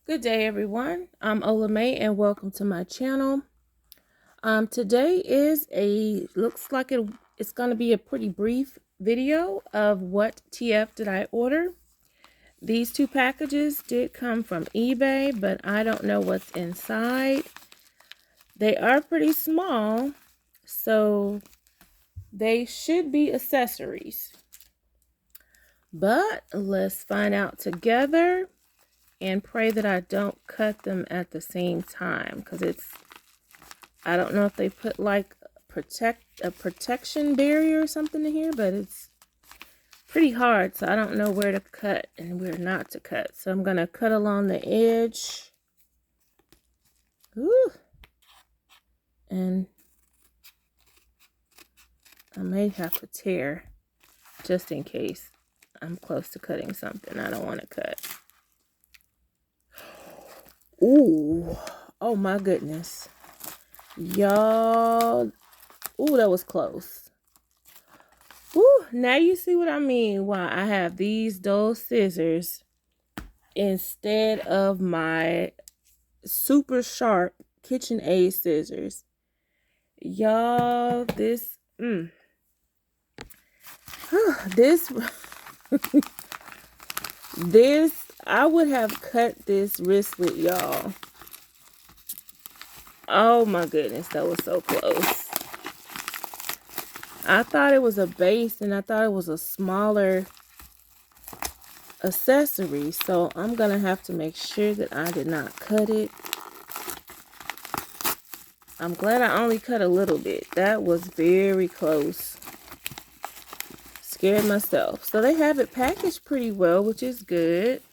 Good day, everyone. I'm OlaMaye and welcome to my channel. Today is looks like it's going to be a pretty brief video of what TF did I order. These two packages did come from eBay, but I don't know what's inside. They are pretty small, so they should be accessories. But let's find out together. And pray that I don't cut them at the same time, because I don't know if they put like a protection barrier or something in here, but it's pretty hard, so I don't know where to cut and where not to cut. So I'm going to cut along the edge. Ooh. And I may have to tear just in case I'm close to cutting something I don't want to cut. Ooh, oh my goodness. Y'all, ooh, that was close. Ooh, now you see what I mean why I have these dull scissors instead of my super sharp KitchenAid scissors. Y'all, this I would have cut this wristlet, y'all. Oh my goodness, that was so close. I thought it was a base and I thought it was a smaller accessory. So I'm going to have to make sure that I did not cut it. I'm glad I only cut a little bit. That was very close. Scared myself. So they have it packaged pretty well, which is good.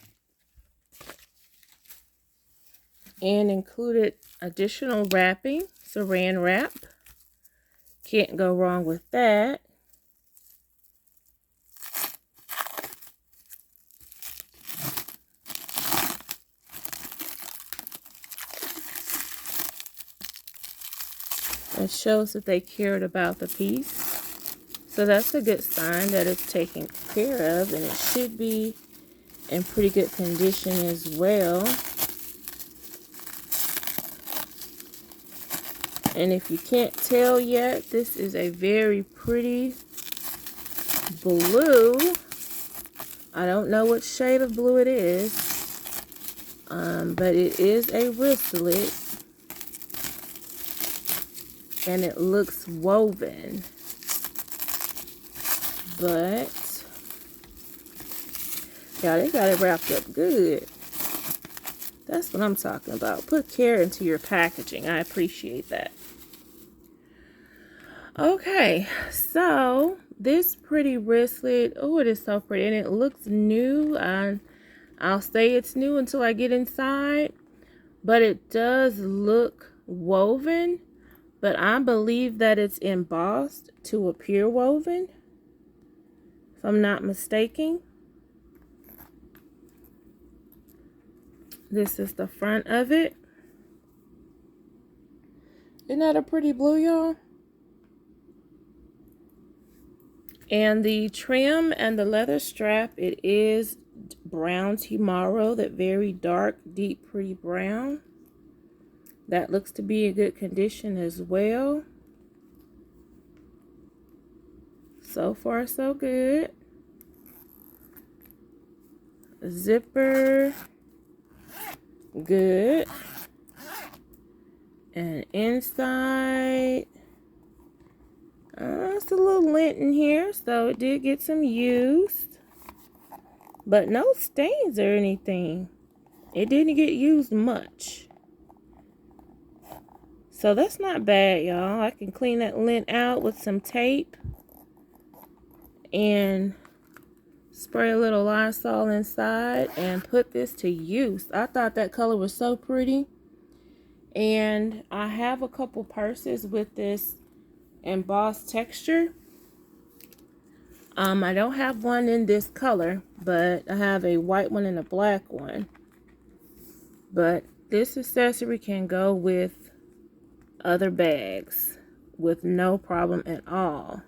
And included additional wrapping, saran wrap. Can't go wrong with that. It shows that they cared about the piece. So that's a good sign that it's taken care of, and it should be in pretty good condition as well. And if you can't tell yet, this is a very pretty blue. I don't know what shade of blue it is, but it is a wristlet, and it looks woven. But yeah, they got it wrapped up good. That's what I'm talking about. Put care into your packaging. I appreciate that. Okay, so this pretty wristlet, oh, it is so pretty, and it looks new. I'll say it's new until I get inside, but it does look woven, but I believe that it's embossed to appear woven, if I'm not mistaken. This is the front of it. Isn't that a pretty blue, y'all? And the trim and the leather strap, it is brown tomorrow, that very dark, deep, pretty brown. That looks to be in good condition as well. So far, so good. Zipper, good. And inside, it's a little lint in here, so it did get some use, but no stains or anything. It didn't get used much, so that's not bad, y'all. I can clean that lint out with some tape and spray a little Lysol inside and put this to use. I thought that color was so pretty, and I have a couple purses with this embossed texture. I don't have one in this color, but I have a white one and a black one. But this accessory can go with other bags with no problem at all.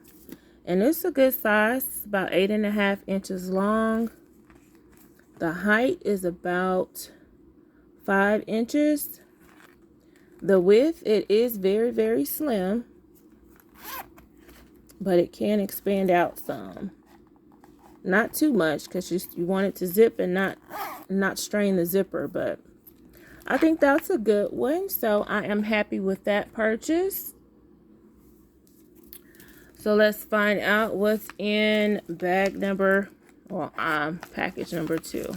And it's a good size. It's about 8.5 inches long. The height is about 5 inches. The width, it is very, very slim, but it can expand out some. Not too much, because you want it to zip and not strain the zipper, but I think that's a good one. So I am happy with that purchase. So let's find out what's in bag number, or package number 2.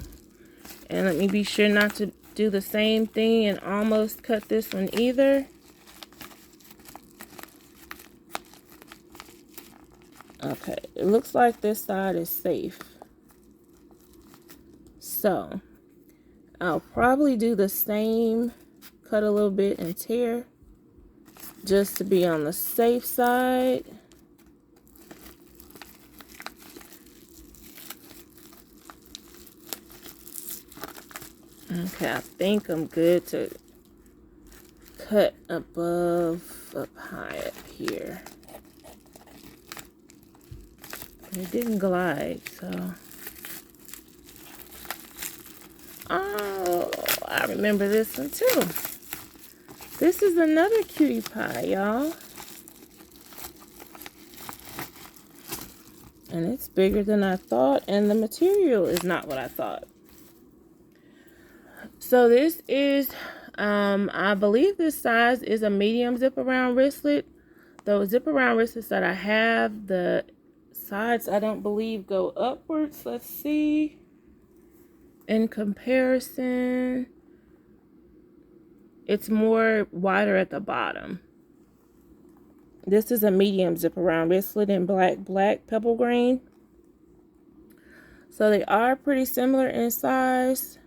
And let me be sure not to do the same thing and almost cut this one either. Okay, it looks like this side is safe. So I'll probably do the same, cut a little bit and tear, just to be on the safe side. Okay, I think I'm good to cut up high up here. It didn't glide, so. Oh, I remember this one too. This is another cutie pie, y'all. And it's bigger than I thought, and the material is not what I thought. So this is, I believe this size is a medium zip around wristlet. Those zip around wristlets that I have, the sides I don't believe go upwards. Let's see. In comparison, it's more wider at the bottom. This is a medium zip around wristlet in black pebble green. So they are pretty similar in size.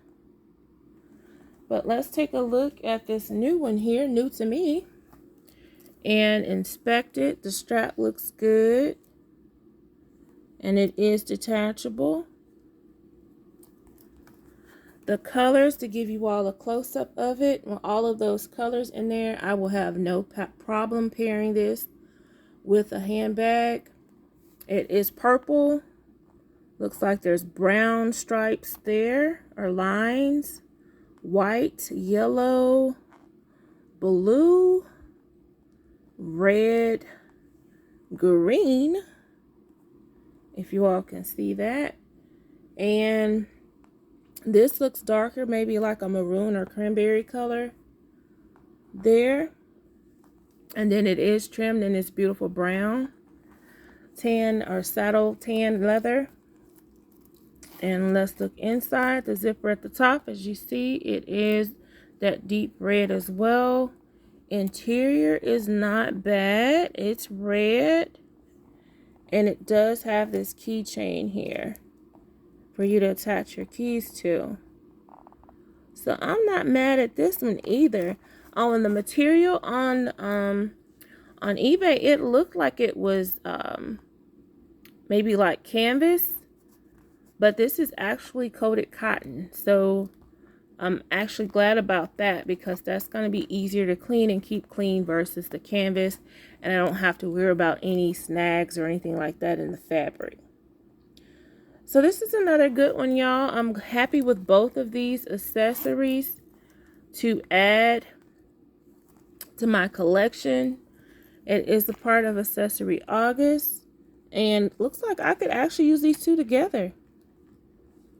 But let's take a look at this new one here, new to me, and inspect it. The strap looks good, and it is detachable. The colors, to give you all a close-up of it, with all of those colors in there, I will have no problem pairing this with a handbag. It is purple. Looks like there's brown stripes there, or lines. White, yellow, blue, red, green, if you all can see that. And this looks darker, maybe like a maroon or cranberry color there. And then it is trimmed in this beautiful brown, tan or saddle tan leather. And let's look inside. The zipper at the top, as you see, it is that deep red as well. Interior is not bad. It's red. And it does have this keychain here for you to attach your keys to. So I'm not mad at this one either. Oh, and the material on eBay, it looked like it was maybe like canvas. But this is actually coated cotton. So I'm actually glad about that, because that's going to be easier to clean and keep clean versus the canvas. And I don't have to worry about any snags or anything like that in the fabric. So this is another good one, y'all. I'm happy with both of these accessories to add to my collection. It is a part of Accessory August. And looks like I could actually use these two together,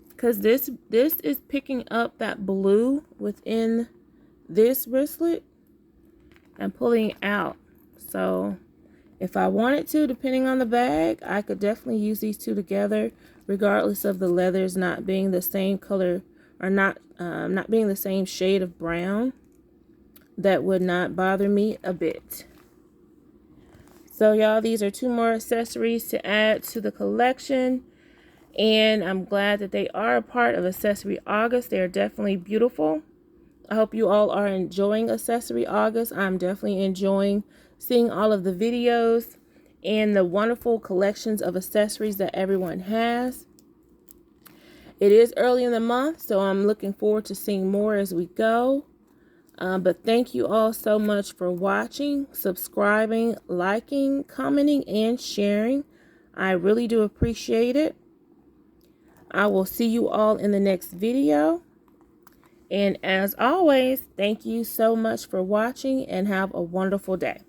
because this is picking up that blue within this wristlet and pulling it out. So if I wanted to, depending on the bag, I could definitely use these two together, regardless of the leathers not being the same color, or not being the same shade of brown. That would not bother me a bit. So y'all, these are two more accessories to add to the collection. And I'm glad that they are a part of Accessory August. They are definitely beautiful. I hope you all are enjoying Accessory August. I'm definitely enjoying seeing all of the videos and the wonderful collections of accessories that everyone has. It is early in the month, so I'm looking forward to seeing more as we go. But thank you all so much for watching, subscribing, liking, commenting, and sharing. I really do appreciate it. I will see you all in the next video. And as always, thank you so much for watching and have a wonderful day.